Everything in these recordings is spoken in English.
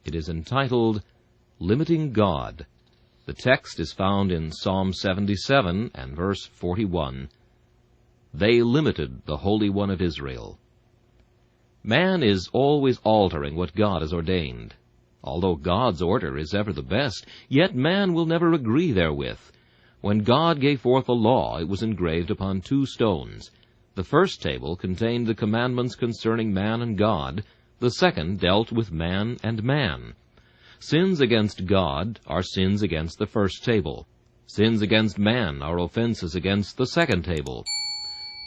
It is entitled, Limiting God. The text is found in Psalm 77 and verse 41. They limited the Holy One of Israel. Man is always altering what God has ordained. Although God's order is ever the best, yet man will never agree therewith. When God gave forth the law, it was engraved upon 2 stones. The first table contained the commandments concerning man and God. The second dealt with man and man. Sins against God are sins against the first table. Sins against man are offenses against the second table.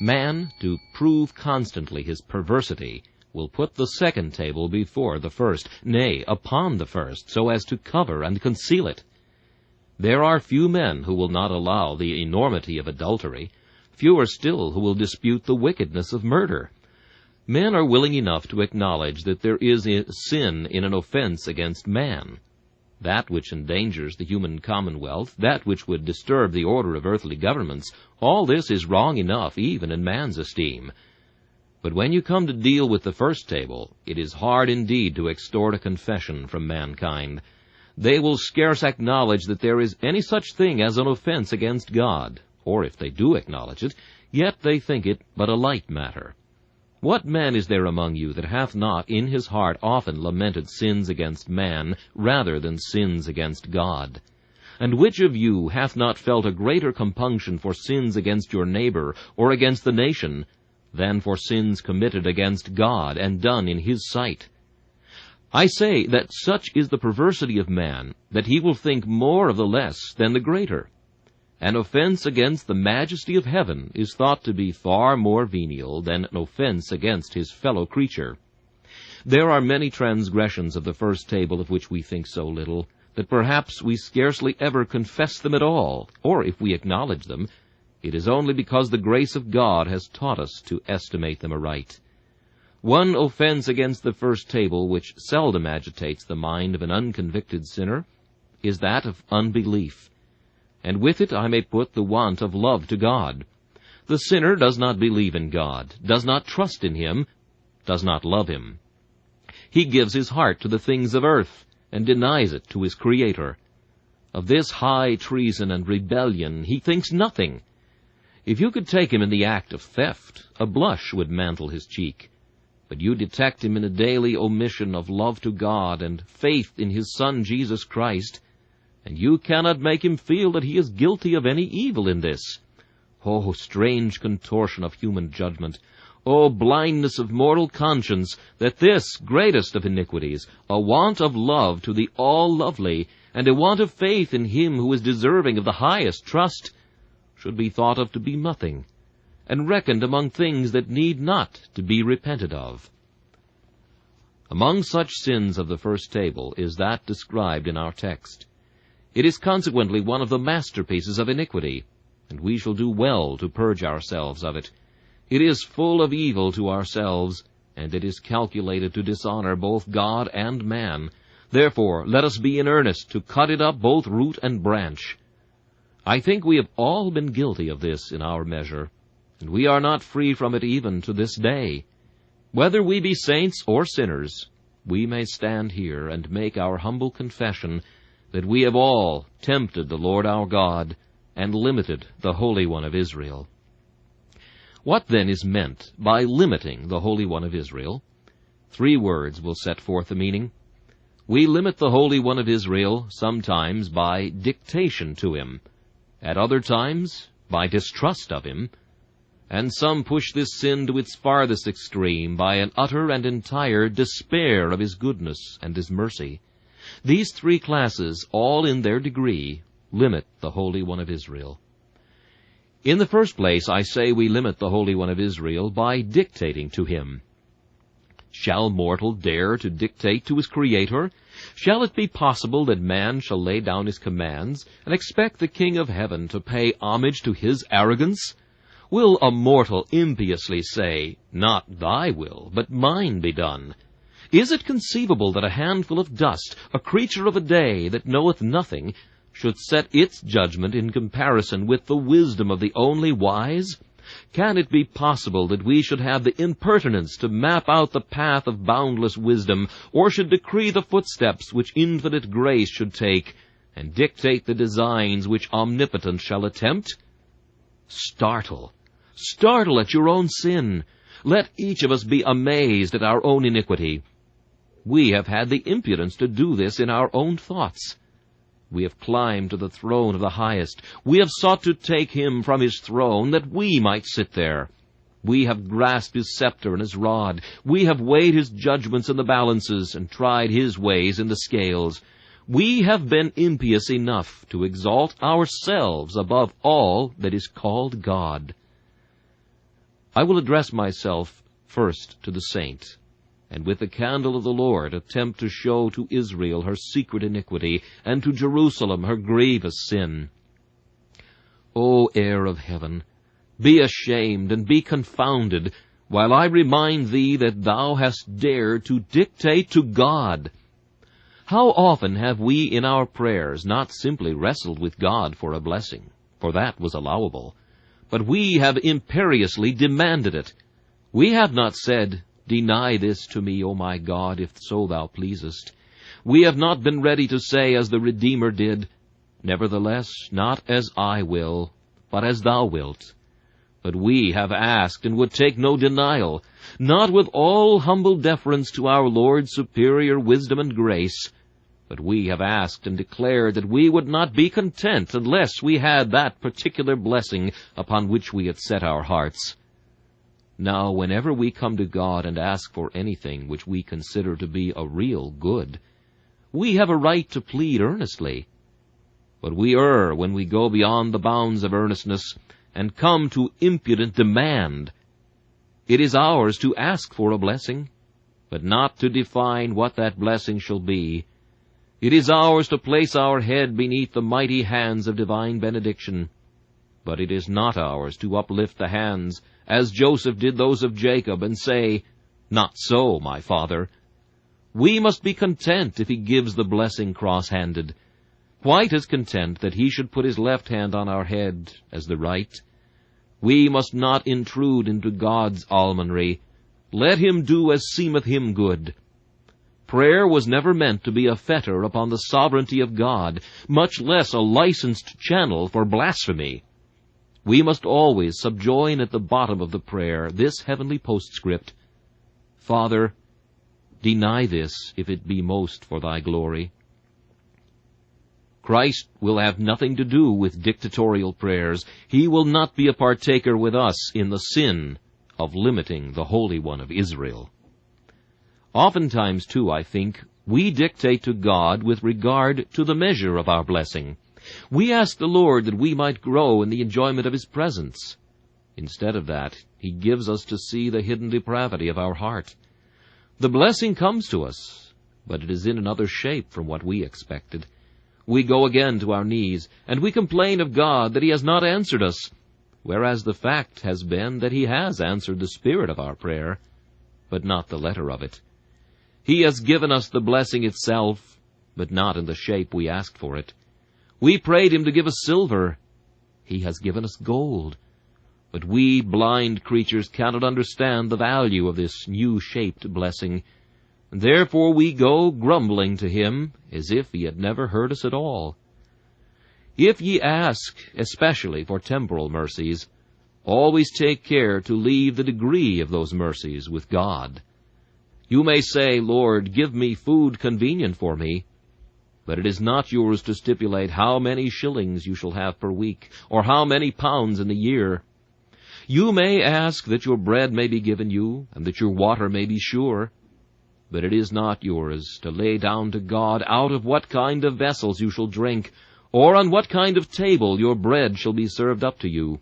Man, to prove constantly his perversity, will put the second table before the first, nay, upon the first, so as to cover and conceal it. There are few men who will not allow the enormity of adultery, fewer still who will dispute the wickedness of murder. Men are willing enough to acknowledge that there is a sin in an offense against man. That which endangers the human commonwealth, that which would disturb the order of earthly governments, all this is wrong enough even in man's esteem. But when you come to deal with the first table, it is hard indeed to extort a confession from mankind. They will scarce acknowledge that there is any such thing as an offense against God, or if they do acknowledge it, yet they think it but a light matter. What man is there among you that hath not in his heart often lamented sins against man rather than sins against God? And which of you hath not felt a greater compunction for sins against your neighbor or against the nation than for sins committed against God and done in his sight? I say that such is the perversity of man, that he will think more of the less than the greater. An offense against the majesty of heaven is thought to be far more venial than an offense against his fellow creature. There are many transgressions of the first table of which we think so little, that perhaps we scarcely ever confess them at all, or if we acknowledge them, it is only because the grace of God has taught us to estimate them aright. One offense against the first table which seldom agitates the mind of an unconvicted sinner is that of unbelief. And with it I may put the want of love to God. The sinner does not believe in God, does not trust in Him, does not love Him. He gives his heart to the things of earth, and denies it to his Creator. Of this high treason and rebellion he thinks nothing. If you could take him in the act of theft, a blush would mantle his cheek. But you detect him in a daily omission of love to God and faith in His Son Jesus Christ, and you cannot make him feel that he is guilty of any evil in this. Oh, strange contortion of human judgment! Oh, blindness of mortal conscience, that this greatest of iniquities, a want of love to the all-lovely, and a want of faith in Him who is deserving of the highest trust, should be thought of to be nothing, and reckoned among things that need not to be repented of. Among such sins of the first table is that described in our text. It is consequently one of the masterpieces of iniquity, and we shall do well to purge ourselves of it. It is full of evil to ourselves, and it is calculated to dishonor both God and man. Therefore, let us be in earnest to cut it up both root and branch. I think we have all been guilty of this in our measure, and we are not free from it even to this day. Whether we be saints or sinners, we may stand here and make our humble confession that we have all tempted the Lord our God and limited the Holy One of Israel. What then is meant by limiting the Holy One of Israel? 3 words will set forth the meaning. We limit the Holy One of Israel sometimes by dictation to Him, at other times by distrust of Him, and some push this sin to its farthest extreme by an utter and entire despair of His goodness and His mercy. These 3 classes, all in their degree, limit the Holy One of Israel. In the first place, I say we limit the Holy One of Israel by dictating to Him. Shall mortal dare to dictate to his Creator? Shall it be possible that man shall lay down his commands and expect the King of heaven to pay homage to his arrogance? Will a mortal impiously say, "Not thy will, but mine be done"? Is it conceivable that a handful of dust, a creature of a day that knoweth nothing, should set its judgment in comparison with the wisdom of the only wise? Can it be possible that we should have the impertinence to map out the path of boundless wisdom, or should decree the footsteps which infinite grace should take, and dictate the designs which omnipotence shall attempt? Startle at your own sin. Let each of us be amazed at our own iniquity. We have had the impudence to do this in our own thoughts. We have climbed to the throne of the Highest. We have sought to take him from his throne, that we might sit there. We have grasped his scepter and his rod. We have weighed his judgments in the balances, and tried his ways in the scales. We have been impious enough to exalt ourselves above all that is called God. I will address myself first to the saint, and with the candle of the Lord attempt to show to Israel her secret iniquity, and to Jerusalem her grievous sin. O heir of heaven, be ashamed and be confounded, while I remind thee that thou hast dared to dictate to God. How often have we in our prayers not simply wrestled with God for a blessing, for that was allowable, but we have imperiously demanded it. We have not said, Deny this to me, O my God, if so thou pleasest. We have not been ready to say, as the Redeemer did, Nevertheless, not as I will, but as thou wilt. But we have asked, and would take no denial, not with all humble deference to our Lord's superior wisdom and grace, but we have asked and declared that we would not be content unless we had that particular blessing upon which we had set our hearts. Now, whenever we come to God and ask for anything which we consider to be a real good, we have a right to plead earnestly. But we err when we go beyond the bounds of earnestness and come to impudent demand. It is ours to ask for a blessing, but not to define what that blessing shall be. It is ours to place our head beneath the mighty hands of divine benediction, but it is not ours to uplift the hands, as Joseph did those of Jacob, and say, Not so, my father. We must be content if he gives the blessing cross-handed, quite as content that he should put his left hand on our head as the right. We must not intrude into God's almonry. Let him do as seemeth him good. Prayer was never meant to be a fetter upon the sovereignty of God, much less a licensed channel for blasphemy. We must always subjoin at the bottom of the prayer this heavenly postscript, Father, deny this, if it be most for thy glory. Christ will have nothing to do with dictatorial prayers. He will not be a partaker with us in the sin of limiting the Holy One of Israel. Oftentimes, too, I think, we dictate to God with regard to the measure of our blessing. We ask the Lord that we might grow in the enjoyment of his presence. Instead of that, he gives us to see the hidden depravity of our heart. The blessing comes to us, but it is in another shape from what we expected. We go again to our knees, and we complain of God that he has not answered us, whereas the fact has been that he has answered the spirit of our prayer, but not the letter of it. He has given us the blessing itself, but not in the shape we asked for it. We prayed him to give us silver. He has given us gold. But we blind creatures cannot understand the value of this new-shaped blessing, and therefore we go grumbling to him as if he had never heard us at all. If ye ask, especially for temporal mercies, always take care to leave the degree of those mercies with God. You may say, Lord, give me food convenient for me, but it is not yours to stipulate how many shillings you shall have per week, or how many pounds in a year. You may ask that your bread may be given you, and that your water may be sure, but it is not yours to lay down to God out of what kind of vessels you shall drink, or on what kind of table your bread shall be served up to you.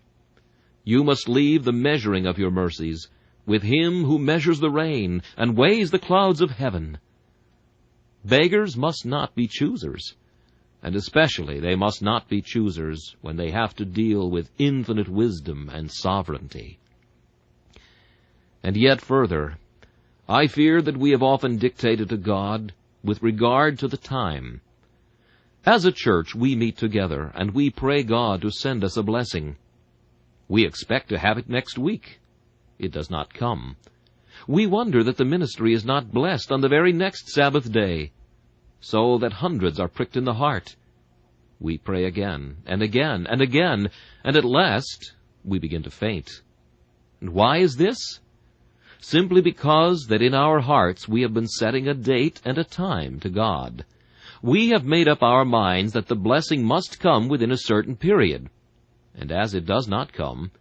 You must leave the measuring of your mercies with him who measures the rain and weighs the clouds of heaven. Beggars must not be choosers, and especially they must not be choosers when they have to deal with infinite wisdom and sovereignty. And yet further, I fear that we have often dictated to God with regard to the time. As a church we meet together, and we pray God to send us a blessing. We expect to have it next week. It does not come. We wonder that the ministry is not blessed on the very next Sabbath day, so that hundreds are pricked in the heart. We pray again, and again, and again, and at last we begin to faint. And why is this? Simply because that in our hearts we have been setting a date and a time to God. We have made up our minds that the blessing must come within a certain period. And as it does not come,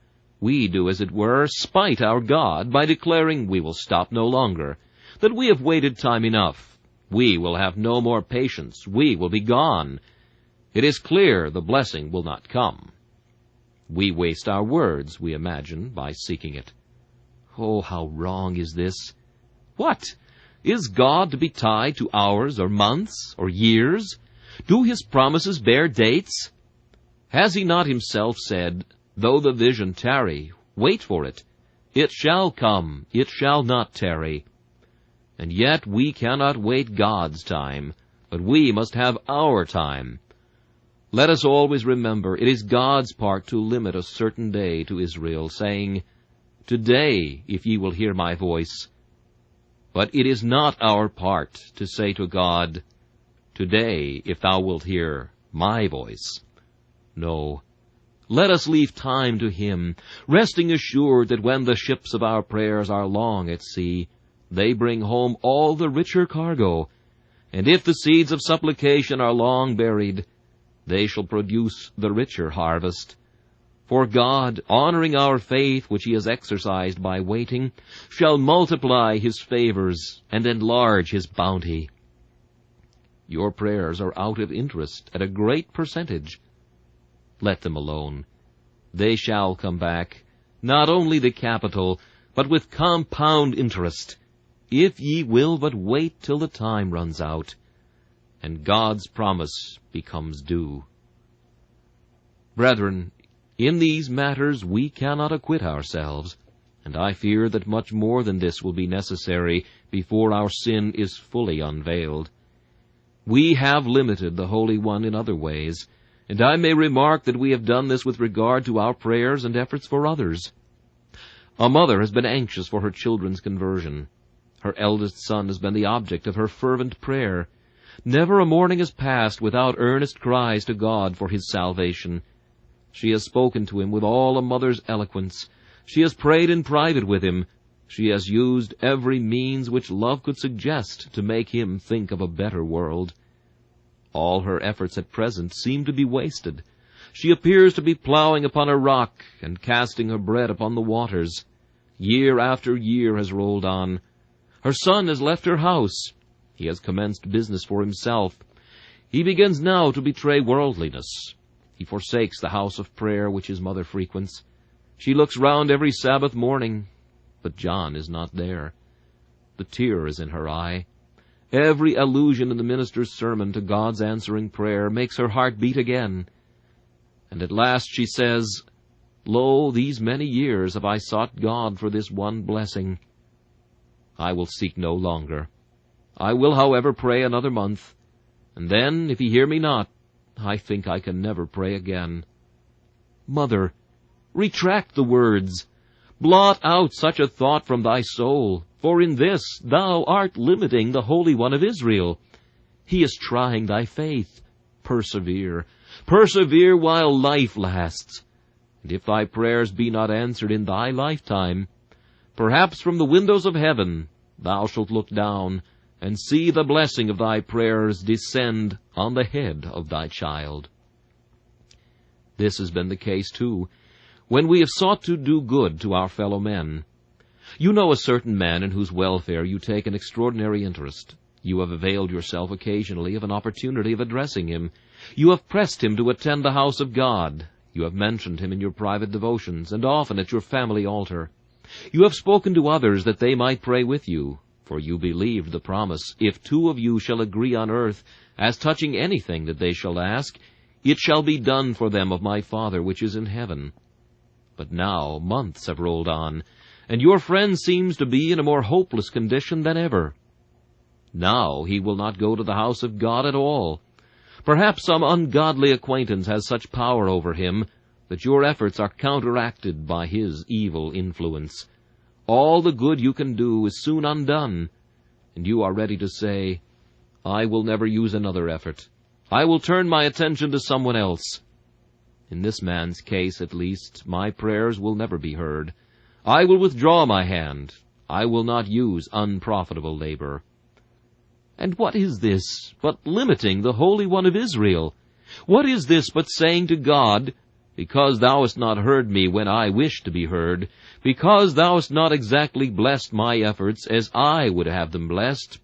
we do, as it were, spite our God by declaring we will stop no longer, that we have waited time enough. We will have no more patience. We will be gone. It is clear the blessing will not come. We waste our words, we imagine, by seeking it. Oh, how wrong is this! What? Is God to be tied to hours or months or years? Do his promises bear dates? Has he not himself said, "Though the vision tarry, wait for it. It shall come, it shall not tarry." And yet we cannot wait God's time, but we must have our time. Let us always remember it is God's part to limit a certain day to Israel, saying, "Today, if ye will hear my voice." But it is not our part to say to God, "Today, if thou wilt hear my voice." No. Let us leave time to him, resting assured that when the ships of our prayers are long at sea, they bring home all the richer cargo, and if the seeds of supplication are long buried, they shall produce the richer harvest. For God, honoring our faith which he has exercised by waiting, shall multiply his favors and enlarge his bounty. Your prayers are out of interest at a great percentage. Let them alone. They shall come back, not only the capital, but with compound interest, if ye will but wait till the time runs out, and God's promise becomes due. Brethren, in these matters we cannot acquit ourselves, and I fear that much more than this will be necessary before our sin is fully unveiled. We have limited the Holy One in other ways, and I may remark that we have done this with regard to our prayers and efforts for others. A mother has been anxious for her children's conversion. Her eldest son has been the object of her fervent prayer. Never a morning has passed without earnest cries to God for his salvation. She has spoken to him with all a mother's eloquence. She has prayed in private with him. She has used every means which love could suggest to make him think of a better world. All her efforts at present seem to be wasted. She appears to be plowing upon a rock and casting her bread upon the waters. Year after year has rolled on. Her son has left her house. He has commenced business for himself. He begins now to betray worldliness. He forsakes the house of prayer which his mother frequents. She looks round every Sabbath morning, but John is not there. The tear is in her eye. Every allusion in the minister's sermon to God's answering prayer makes her heart beat again. And at last she says, "Lo, these many years have I sought God for this one blessing. I will seek no longer. I will, however, pray another month, and then, if he hear me not, I think I can never pray again." Mother, retract the words. Blot out such a thought from thy soul, for in this thou art limiting the Holy One of Israel. He is trying thy faith. Persevere. Persevere while life lasts. And if thy prayers be not answered in thy lifetime, perhaps from the windows of heaven thou shalt look down and see the blessing of thy prayers descend on the head of thy child. This has been the case, too, when we have sought to do good to our fellow men. You know a certain man in whose welfare you take an extraordinary interest. You have availed yourself occasionally of an opportunity of addressing him. You have pressed him to attend the house of God. You have mentioned him in your private devotions, and often at your family altar. You have spoken to others that they might pray with you, for you believed the promise, "If two of you shall agree on earth, as touching anything that they shall ask, it shall be done for them of my Father which is in heaven." But now months have rolled on, and your friend seems to be in a more hopeless condition than ever. Now he will not go to the house of God at all. Perhaps some ungodly acquaintance has such power over him that your efforts are counteracted by his evil influence. All the good you can do is soon undone, and you are ready to say, I will never use another effort. I will turn my attention to someone else. In this man's case, at least, my prayers will never be heard. I will withdraw my hand. I will not use unprofitable labor. And what is this but limiting the Holy One of Israel? What is this but saying to God, because thou hast not heard me when I wished to be heard, because thou hast not exactly blessed my efforts as I would have them blessed,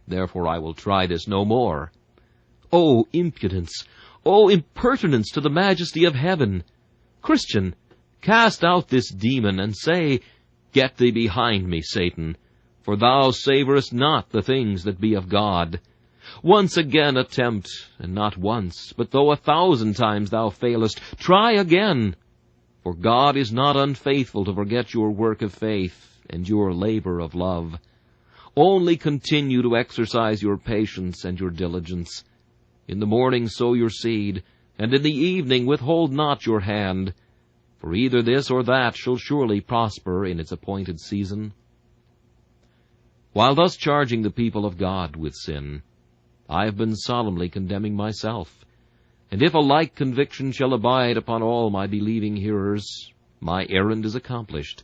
therefore I will try this no more. O impudence! O impertinence to the majesty of heaven! Christian, cast out this demon, and say, Get thee behind me, Satan, for thou savorest not the things that be of God. Once again attempt, and not once, but though 1,000 times thou failest, try again. For God is not unfaithful to forget your work of faith and your labor of love. Only continue to exercise your patience and your diligence. In the morning sow your seed, and in the evening withhold not your hand, for either this or that shall surely prosper in its appointed season. While thus charging the people of God with sin, I have been solemnly condemning myself. And if a like conviction shall abide upon all my believing hearers, my errand is accomplished.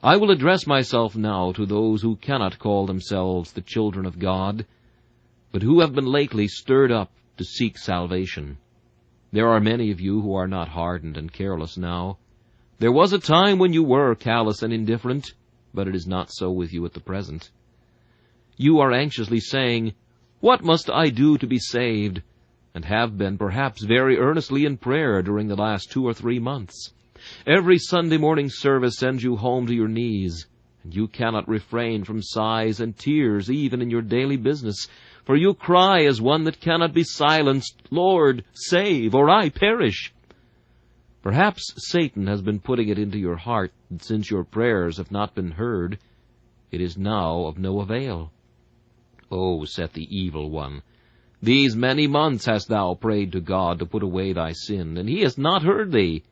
I will address myself now to those who cannot call themselves the children of God, but who have been lately stirred up to seek salvation. There are many of you who are not hardened and careless now. There was a time when you were callous and indifferent, but it is not so with you at the present. You are anxiously saying, What must I do to be saved? And have been perhaps very earnestly in prayer during the last 2 or 3 months. Every Sunday morning service sends you home to your knees, and you cannot refrain from sighs and tears even in your daily business, for you cry as one that cannot be silenced, Lord, save, or I perish. Perhaps Satan has been putting it into your heart that since your prayers have not been heard, it is now of no avail. Oh, saith the evil one, these many months hast thou prayed to God to put away thy sin, and he has not heard thee.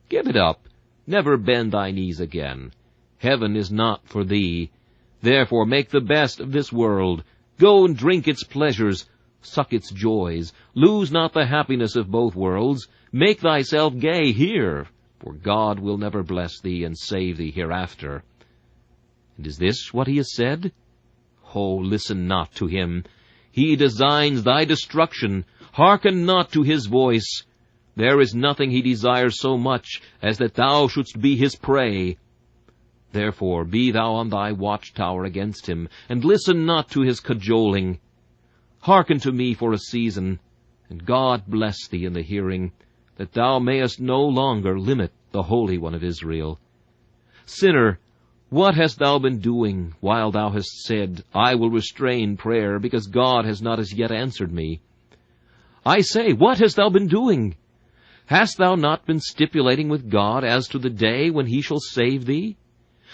Give it up. Never bend thy knees again. Heaven is not for thee. Therefore make the best of this world. Go and drink its pleasures, suck its joys. Lose not the happiness of both worlds. Make thyself gay here, for God will never bless thee and save thee hereafter. And is this what he has said? Oh, listen not to him. He designs thy destruction. Hearken not to his voice. There is nothing he desires so much as that thou shouldst be his prey. Therefore be thou on thy watchtower against him, and listen not to his cajoling. Hearken to me for a season, and God bless thee in the hearing, that thou mayest no longer limit the Holy One of Israel. Sinner, what hast thou been doing while thou hast said, I will restrain prayer, because God has not as yet answered me? I say, what hast thou been doing? Hast thou not been stipulating with God as to the day when he shall save thee?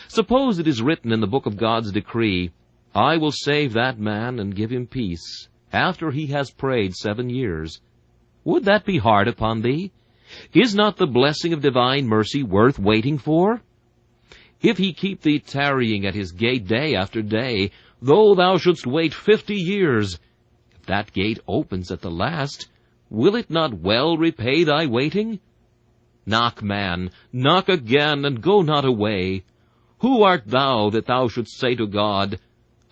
Suppose it is written in the book of God's decree, I will save that man and give him peace, after he has prayed 7 years. Would that be hard upon thee? Is not the blessing of divine mercy worth waiting for? If he keep thee tarrying at his gate day after day, though thou shouldst wait 50 years, if that gate opens at the last, will it not well repay thy waiting? Knock, man, knock again, and go not away. Who art thou that thou shouldst say to God,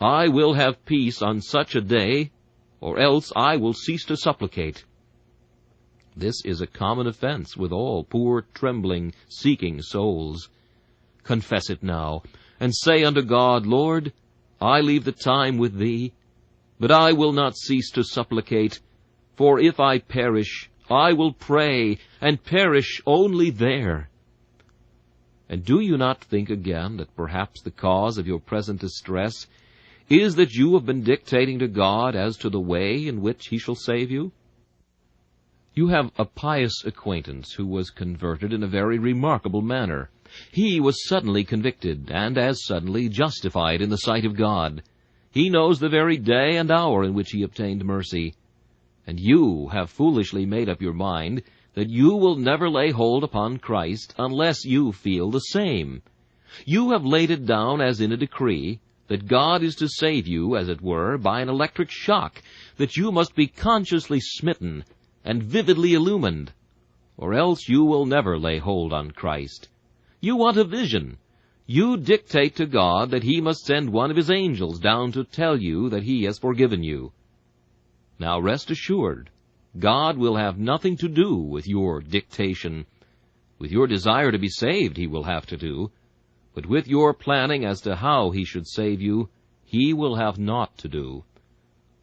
I will have peace on such a day, or else I will cease to supplicate? This is a common offense with all poor, trembling, seeking souls. Confess it now, and say unto God, Lord, I leave the time with thee, but I will not cease to supplicate, for if I perish, I will pray, and perish only there. And do you not think again that perhaps the cause of your present distress is that you have been dictating to God as to the way in which he shall save you? You have a pious acquaintance who was converted in a very remarkable manner. He was suddenly convicted, and as suddenly justified in the sight of God. He knows the very day and hour in which he obtained mercy. And you have foolishly made up your mind that you will never lay hold upon Christ unless you feel the same. You have laid it down as in a decree that God is to save you, as it were, by an electric shock, that you must be consciously smitten and vividly illumined, or else you will never lay hold on Christ. You want a vision. You dictate to God that He must send one of His angels down to tell you that He has forgiven you. Now rest assured, God will have nothing to do with your dictation. With your desire to be saved He will have to do, but with your planning as to how He should save you, He will have naught to do.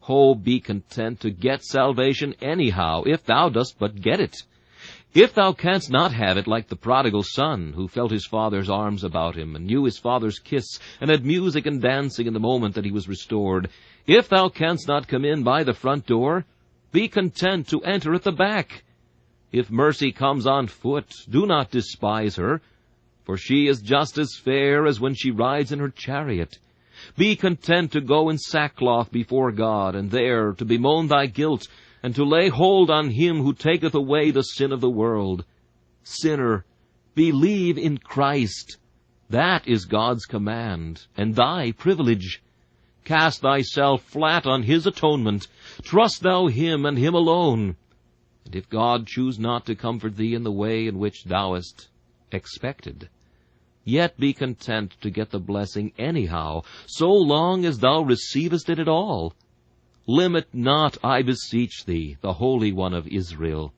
Oh, be content to get salvation anyhow, if thou dost but get it. If thou canst not have it like the prodigal son, who felt his father's arms about him, and knew his father's kiss, and had music and dancing in the moment that he was restored, if thou canst not come in by the front door, be content to enter at the back. If mercy comes on foot, do not despise her, for she is just as fair as when she rides in her chariot. Be content to go in sackcloth before God, and there to bemoan thy guilt, and to lay hold on Him who taketh away the sin of the world. Sinner, believe in Christ. That is God's command, and thy privilege. Cast thyself flat on His atonement. Trust thou Him and Him alone. And if God choose not to comfort thee in the way in which thou hast expected, yet be content to get the blessing anyhow, so long as thou receivest it at all. Limit not, I beseech thee, the Holy One of Israel.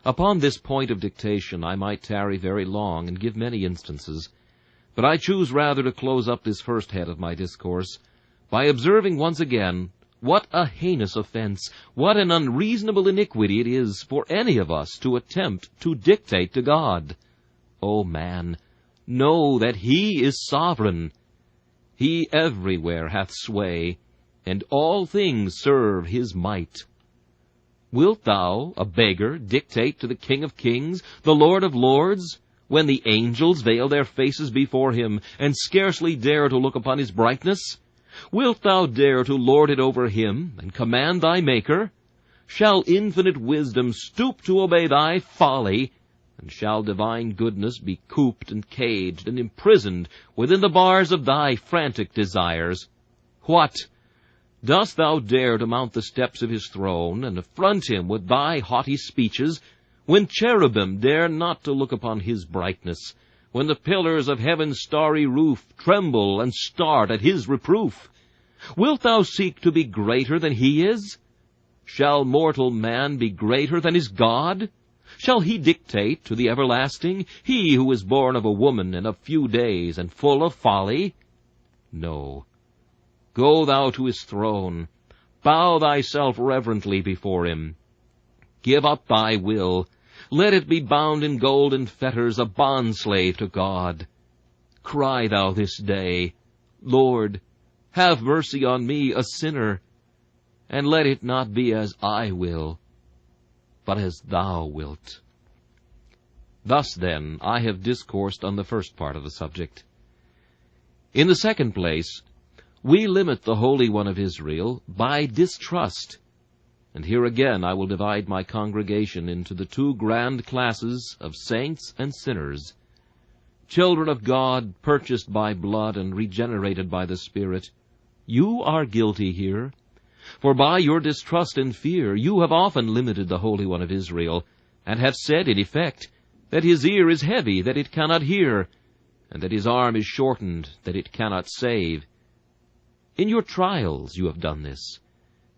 Upon this point of dictation I might tarry very long and give many instances, but I choose rather to close up this first head of my discourse by observing once again what a heinous offense, what an unreasonable iniquity it is for any of us to attempt to dictate to God. O man, know that He is sovereign. He everywhere hath sway, and all things serve His might. Wilt thou, a beggar, dictate to the King of Kings, the Lord of Lords, when the angels veil their faces before Him, and scarcely dare to look upon His brightness? Wilt thou dare to lord it over Him, and command thy Maker? Shall infinite wisdom stoop to obey thy folly, and shall divine goodness be cooped and caged and imprisoned within the bars of thy frantic desires? What! Dost thou dare to mount the steps of His throne, and affront Him with thy haughty speeches, when cherubim dare not to look upon His brightness, when the pillars of heaven's starry roof tremble and start at His reproof? Wilt thou seek to be greater than He is? Shall mortal man be greater than his God? Shall He dictate to the everlasting, He who is born of a woman in a few days and full of folly? No. Go thou to His throne, bow thyself reverently before Him. Give up thy will, let it be bound in golden fetters, a bondslave to God. Cry thou this day, Lord, have mercy on me, a sinner, and let it not be as I will, but as Thou wilt. Thus, then, I have discoursed on the first part of the subject. In the second place, we limit the Holy One of Israel by distrust. And here again I will divide my congregation into the two grand classes of saints and sinners. Children of God, purchased by blood and regenerated by the Spirit, you are guilty here. For by your distrust and fear you have often limited the Holy One of Israel, and have said, in effect, that His ear is heavy, that it cannot hear, and that His arm is shortened, that it cannot save. In your trials you have done this.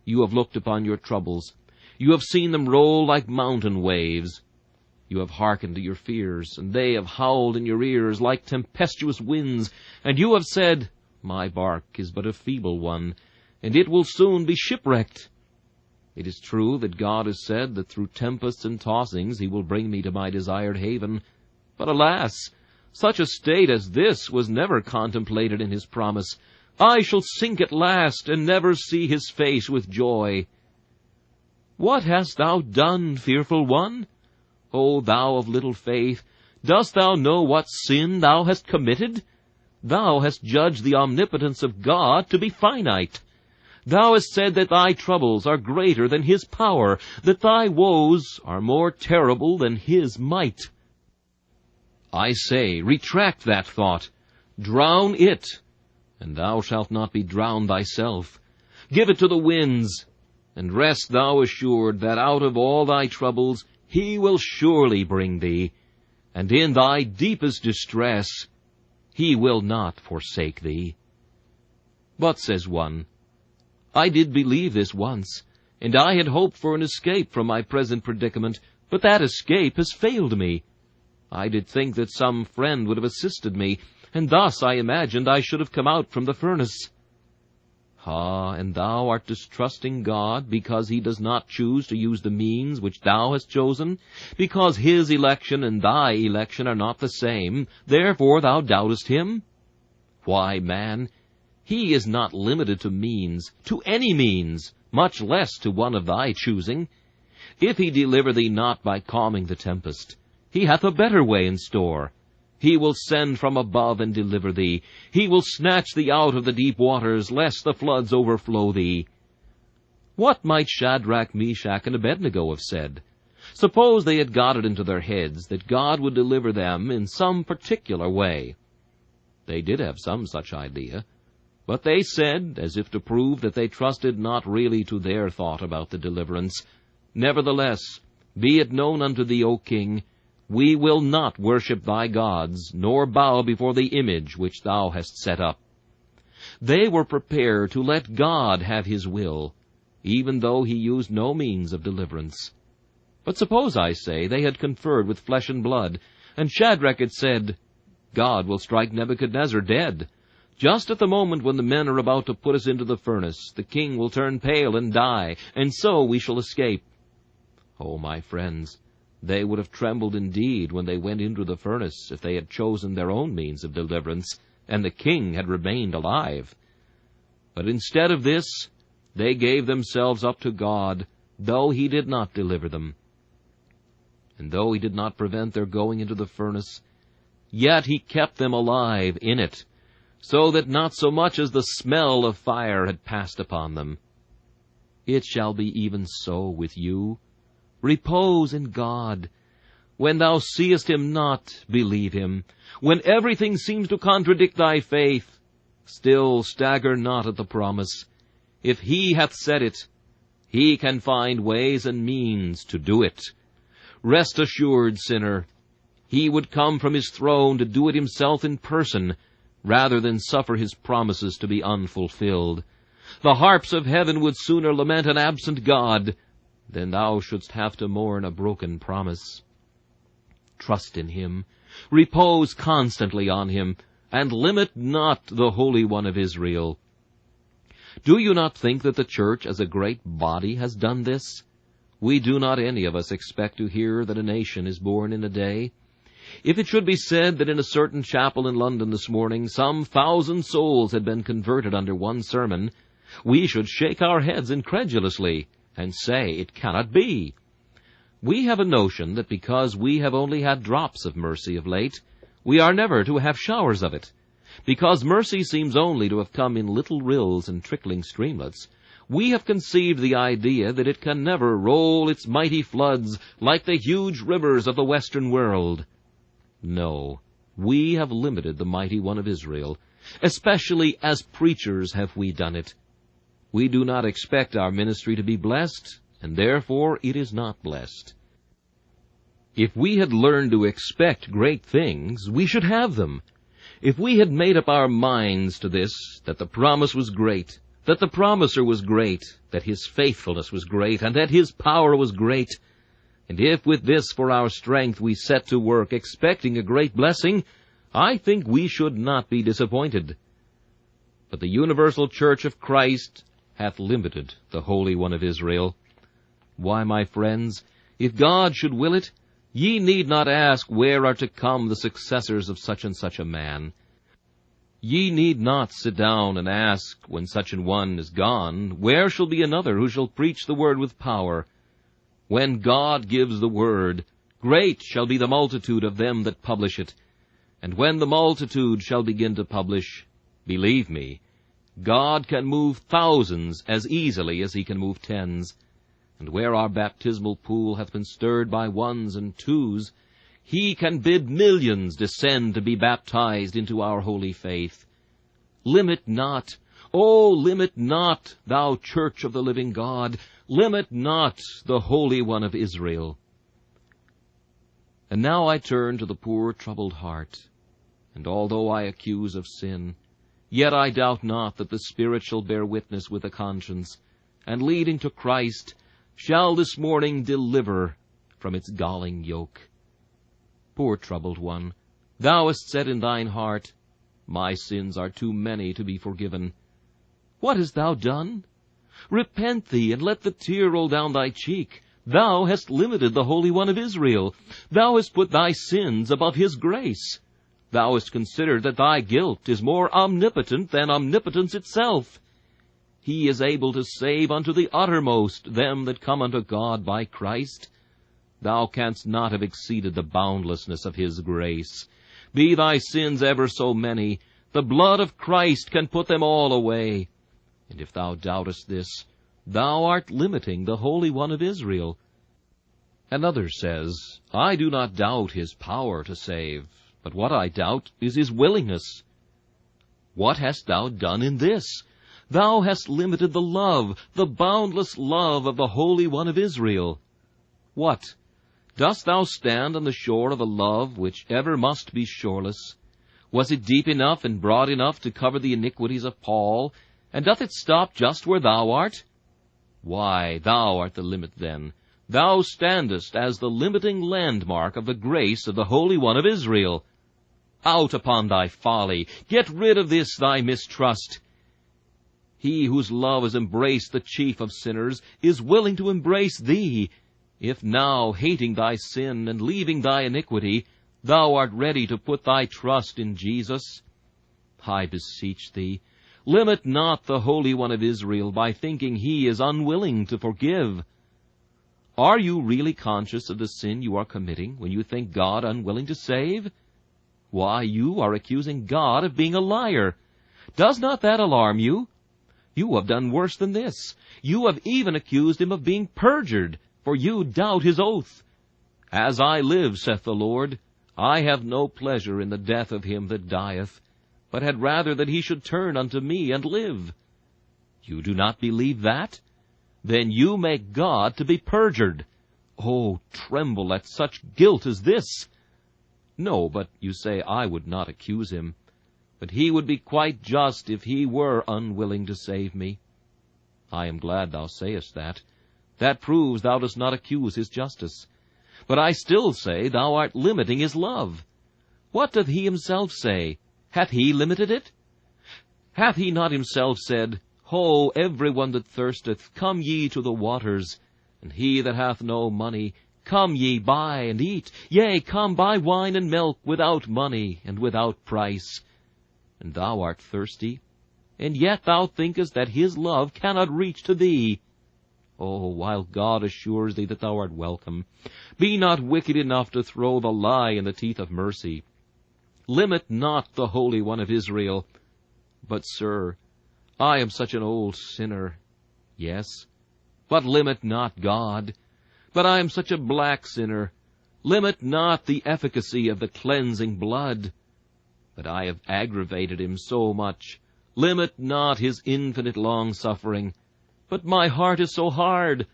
You have looked upon your troubles. You have seen them roll like mountain waves. You have hearkened to your fears, and they have howled in your ears like tempestuous winds. And you have said, My bark is but a feeble one, and it will soon be shipwrecked. It is true that God has said that through tempests and tossings He will bring me to my desired haven. But alas, such a state as this was never contemplated in His promise. I shall sink at last, and never see His face with joy. What hast thou done, fearful one? O thou of little faith, dost thou know what sin thou hast committed? Thou hast judged the omnipotence of God to be finite. Thou hast said that thy troubles are greater than his power, that thy woes are more terrible than his might. I say, retract that thought, drown it, and thou shalt not be drowned thyself. Give it to the winds, and rest thou assured that out of all thy troubles he will surely bring thee, and in thy deepest distress he will not forsake thee. But, says one, I did believe this once, and I had hoped for an escape from my present predicament, but that escape has failed me. I did think that some friend would have assisted me, and thus I imagined I should have come out from the furnace. Ah, and thou art distrusting God because he does not choose to use the means which thou hast chosen, because his election and thy election are not the same, therefore thou doubtest him? Why, man, he is not limited to means, to any means, much less to one of thy choosing. If he deliver thee not by calming the tempest, he hath a better way in store. He will send from above and deliver thee. He will snatch thee out of the deep waters, lest the floods overflow thee. What might Shadrach, Meshach, and Abednego have said? Suppose they had got it into their heads that God would deliver them in some particular way. They did have some such idea. But they said, as if to prove that they trusted not really to their thought about the deliverance, Nevertheless, be it known unto thee, O king, we will not worship thy gods, nor bow before the image which thou hast set up. They were prepared to let God have his will, even though he used no means of deliverance. But suppose, I say, they had conferred with flesh and blood, and Shadrach had said, God will strike Nebuchadnezzar dead. Just at the moment when the men are about to put us into the furnace, the king will turn pale and die, and so we shall escape. Oh, my friends, they would have trembled indeed when they went into the furnace if they had chosen their own means of deliverance, and the king had remained alive. But instead of this, they gave themselves up to God, though he did not deliver them. And though he did not prevent their going into the furnace, yet he kept them alive in it, so that not so much as the smell of fire had passed upon them. It shall be even so with you. Repose in God. When thou seest him not, believe him. When everything seems to contradict thy faith, still stagger not at the promise. If he hath said it, he can find ways and means to do it. Rest assured, sinner, he would come from his throne to do it himself in person, rather than suffer his promises to be unfulfilled. The harps of heaven would sooner lament an absent God than thou shouldst have to mourn a broken promise. Trust in him, repose constantly on him, and limit not the Holy One of Israel. Do you not think that the church as a great body has done this? We do not any of us expect to hear that a nation is born in a day. If it should be said that in a certain chapel in London this morning some 1,000 souls had been converted under one sermon, we should shake our heads incredulously and say it cannot be. We have a notion that because we have only had drops of mercy of late, we are never to have showers of it. Because mercy seems only to have come in little rills and trickling streamlets, we have conceived the idea that it can never roll its mighty floods like the huge rivers of the Western world. No, we have limited the mighty one of Israel. Especially as preachers have we done it. We do not expect our ministry to be blessed, and therefore it is not blessed. If we had learned to expect great things, we should have them. If we had made up our minds to this, that the promise was great, that the promiser was great, that his faithfulness was great, and that his power was great, and if with this for our strength we set to work expecting a great blessing, I think we should not be disappointed. But the universal church of Christ hath limited the Holy One of Israel. Why, my friends, if God should will it, ye need not ask where are to come the successors of such and such a man. Ye need not sit down and ask, when such an one is gone, where shall be another who shall preach the word with power. When God gives the word, great shall be the multitude of them that publish it. And when the multitude shall begin to publish, believe me, God can move thousands as easily as he can move tens. And where our baptismal pool hath been stirred by ones and twos, he can bid millions descend to be baptized into our holy faith. Limit not, oh, limit not, thou church of the living God, limit not the Holy One of Israel. And now I turn to the poor troubled heart, and although I accuse of sin, yet I doubt not that the Spirit shall bear witness with the conscience, and leading to Christ, shall this morning deliver from its galling yoke. Poor troubled one, thou hast said in thine heart, My sins are too many to be forgiven. What hast thou done? Repent thee, and let the tear roll down thy cheek. Thou hast limited the Holy One of Israel. Thou hast put thy sins above his grace. Thou hast considered that thy guilt is more omnipotent than omnipotence itself. He is able to save unto the uttermost them that come unto God by Christ. Thou canst not have exceeded the boundlessness of his grace. Be thy sins ever so many, the blood of Christ can put them all away. And if thou doubtest this, thou art limiting the Holy One of Israel. Another says, I do not doubt his power to save, but what I doubt is his willingness. What hast thou done in this? Thou hast limited the love, the boundless love of the Holy One of Israel. What? Dost thou stand on the shore of a love which ever must be shoreless? Was it deep enough and broad enough to cover the iniquities of Paul, and doth it stop just where thou art? Why, thou art the limit then. Thou standest as the limiting landmark of the grace of the Holy One of Israel. Out upon thy folly! Get rid of this thy mistrust! He whose love has embraced the chief of sinners is willing to embrace thee, if now, hating thy sin and leaving thy iniquity, thou art ready to put thy trust in Jesus. I beseech thee, limit not the Holy One of Israel by thinking he is unwilling to forgive. Are you really conscious of the sin you are committing when you think God unwilling to save? Why, you are accusing God of being a liar. Does not that alarm you? You have done worse than this. You have even accused him of being perjured, for you doubt his oath. As I live, saith the Lord, I have no pleasure in the death of him that dieth, but had rather that he should turn unto me and live. You do not believe that? Then you make God to be perjured. Oh, tremble at such guilt as this! No, but you say, I would not accuse him. But he would be quite just if he were unwilling to save me. I am glad thou sayest that. That proves thou dost not accuse his justice. But I still say thou art limiting his love. What doth he himself say? Hath he limited it? Hath he not himself said, Ho, every one that thirsteth, come ye to the waters, and he that hath no money, come ye, buy and eat. Yea, come, buy wine and milk without money and without price. And thou art thirsty, and yet thou thinkest that his love cannot reach to thee. Oh, while God assures thee that thou art welcome, be not wicked enough to throw the lie in the teeth of mercy. Limit not the Holy One of Israel. But, sir, I am such an old sinner. Yes, but limit not God. But I am such a black sinner. Limit not the efficacy of the cleansing blood. But I have aggravated him so much. Limit not his infinite long-suffering. But my heart is so hard.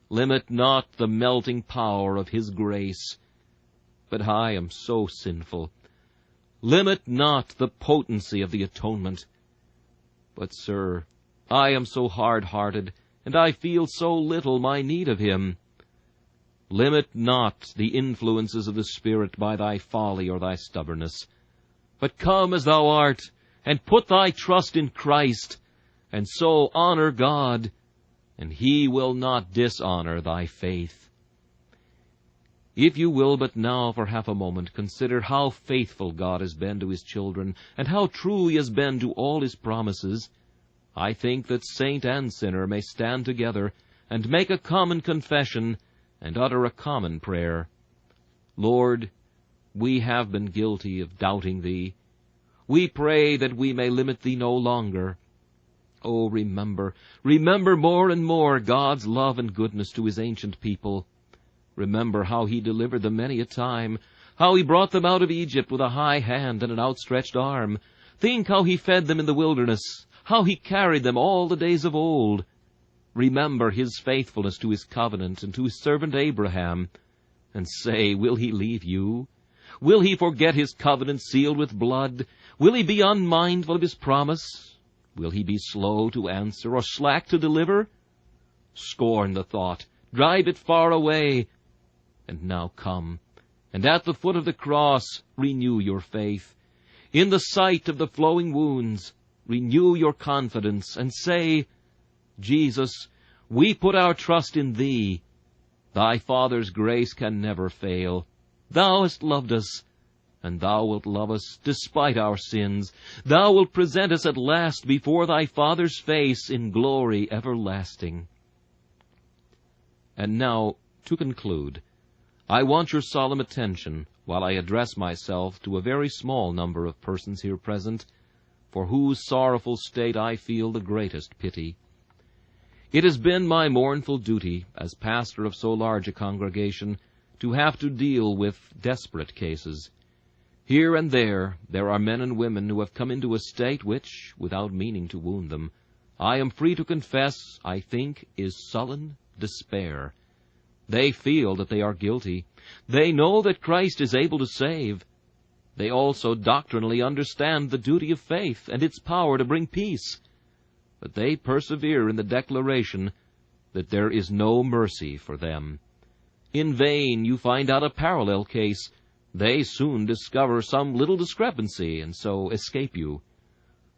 Limit not the melting power of his grace. But I am so sinful. Limit not the potency of the atonement. But, sir, I am so hard-hearted, and I feel so little my need of him. Limit not the influences of the Spirit by thy folly or thy stubbornness. But come as thou art, and put thy trust in Christ, and so honor God, and he will not dishonor thy faith. If you will but now for half a moment consider how faithful God has been to his children, and how true he has been to all his promises, I think that saint and sinner may stand together, and make a common confession, and utter a common prayer. Lord, we have been guilty of doubting thee. We pray that we may limit thee no longer. Oh, remember more and more God's love and goodness to his ancient people. Remember how he delivered them many a time, how he brought them out of Egypt with a high hand and an outstretched arm. Think how he fed them in the wilderness, how he carried them all the days of old. Remember his faithfulness to his covenant and to his servant Abraham. And say, will he leave you? Will he forget his covenant sealed with blood? Will he be unmindful of his promise? Will he be slow to answer or slack to deliver? Scorn the thought, drive it far away. And now come, and at the foot of the cross renew your faith. In the sight of the flowing wounds renew your confidence, and say, Jesus, we put our trust in thee. Thy Father's grace can never fail. Thou hast loved us, and thou wilt love us despite our sins. Thou wilt present us at last before thy Father's face in glory everlasting. And now, to conclude, I want your solemn attention while I address myself to a very small number of persons here present, for whose sorrowful state I feel the greatest pity. It has been my mournful duty, as pastor of so large a congregation, to have to deal with desperate cases. Here and there are men and women who have come into a state which, without meaning to wound them, I am free to confess, I think, is sullen despair. They feel that they are guilty. They know that Christ is able to save. They also doctrinally understand the duty of faith and its power to bring peace. But they persevere in the declaration that there is no mercy for them. In vain you find out a parallel case. They soon discover some little discrepancy, and so escape you.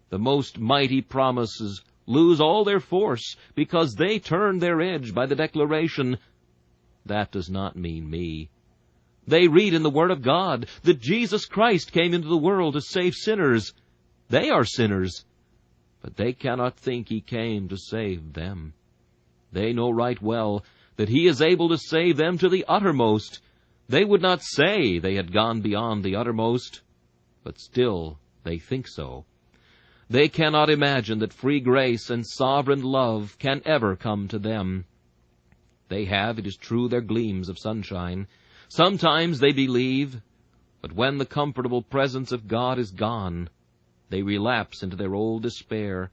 The most mighty promises lose all their force because they turn their edge by the declaration, that does not mean me. They read in the Word of God that Jesus Christ came into the world to save sinners. They are sinners, but they cannot think he came to save them. They know right well that he is able to save them to the uttermost. They would not say they had gone beyond the uttermost, but still they think so. They cannot imagine that free grace and sovereign love can ever come to them. They have, it is true, their gleams of sunshine. Sometimes they believe, but when the comfortable presence of God is gone, they relapse into their old despair.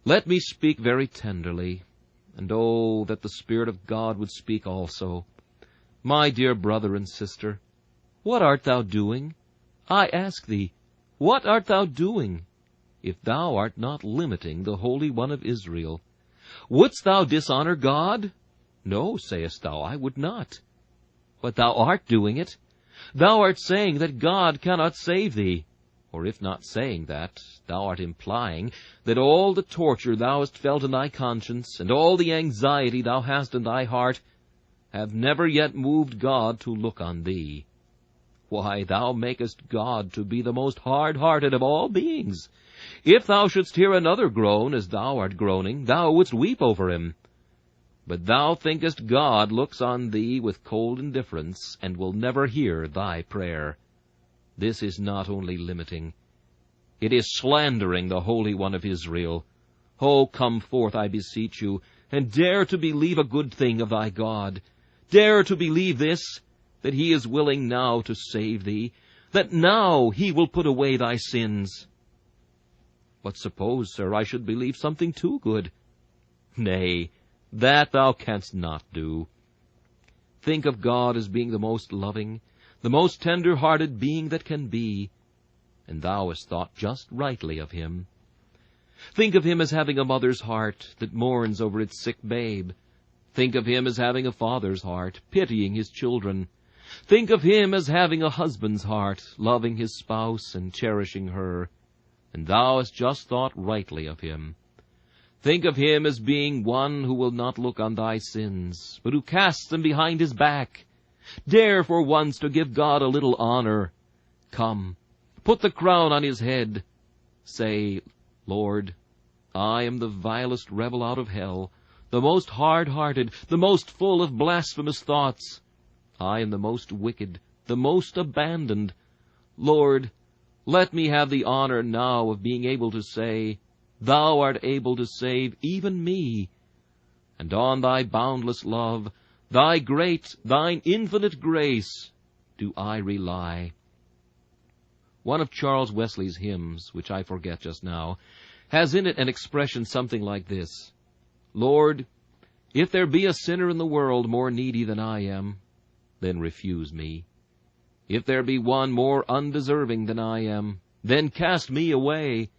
Let me speak very tenderly, and oh, that the Spirit of God would speak also. My dear brother and sister, what art thou doing? I ask thee, what art thou doing, if thou art not limiting the Holy One of Israel? Wouldst thou dishonor God? No, sayest thou, I would not. But thou art doing it. Thou art saying that God cannot save thee. Or if not saying that, thou art implying that all the torture thou hast felt in thy conscience, and all the anxiety thou hast in thy heart, have never yet moved God to look on thee. Why, thou makest God to be the most hard-hearted of all beings. If thou shouldst hear another groan as thou art groaning, thou wouldst weep over him. But thou thinkest God looks on thee with cold indifference, and will never hear thy prayer. This is not only limiting, it is slandering the Holy One of Israel. Oh, come forth, I beseech you, and dare to believe a good thing of thy God. Dare to believe this, that he is willing now to save thee, that now he will put away thy sins. But suppose, sir, I should believe something too good? Nay, that thou canst not do. Think of God as being the most loving, the most tender-hearted being that can be, and thou hast thought just rightly of him. Think of him as having a mother's heart that mourns over its sick babe. Think of him as having a father's heart, pitying his children. Think of him as having a husband's heart, loving his spouse and cherishing her, and thou hast just thought rightly of him. Think of him as being one who will not look on thy sins, but who casts them behind his back. Dare for once to give God a little honor. Come, put the crown on his head. Say, Lord, I am the vilest rebel out of hell, the most hard-hearted, the most full of blasphemous thoughts. I am the most wicked, the most abandoned. Lord, let me have the honor now of being able to say, Thou art able to save even me. And on thy boundless love, thy great, thine infinite grace, do I rely. One of Charles Wesley's hymns, which I forget just now, has in it an expression something like this: Lord, if there be a sinner in the world more needy than I am, then refuse me. If there be one more undeserving than I am, then cast me away.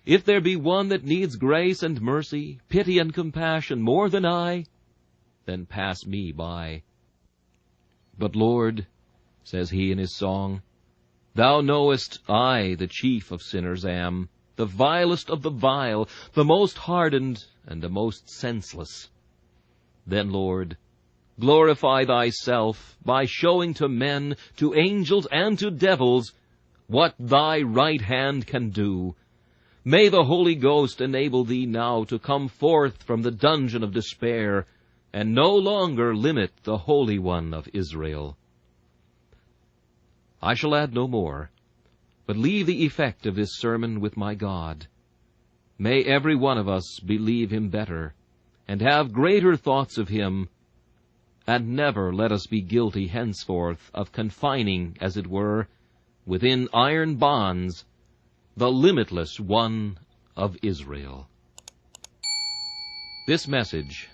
If there be one that needs grace and mercy, pity and compassion more than I, then pass me by. But Lord, says he in his song, Thou knowest I the chief of sinners am, the vilest of the vile, the most hardened and the most senseless. Then, Lord, glorify thyself by showing to men, to angels, and to devils what thy right hand can do. May the Holy Ghost enable thee now to come forth from the dungeon of despair, and no longer limit the Holy One of Israel. I shall add no more, but leave the effect of this sermon with my God. May every one of us believe him better, and have greater thoughts of him, and never let us be guilty henceforth of confining, as it were, within iron bonds, the limitless One of Israel. This message,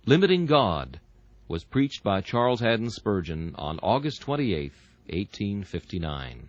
Limiting God, was preached by Charles Haddon Spurgeon on August 28, 1859.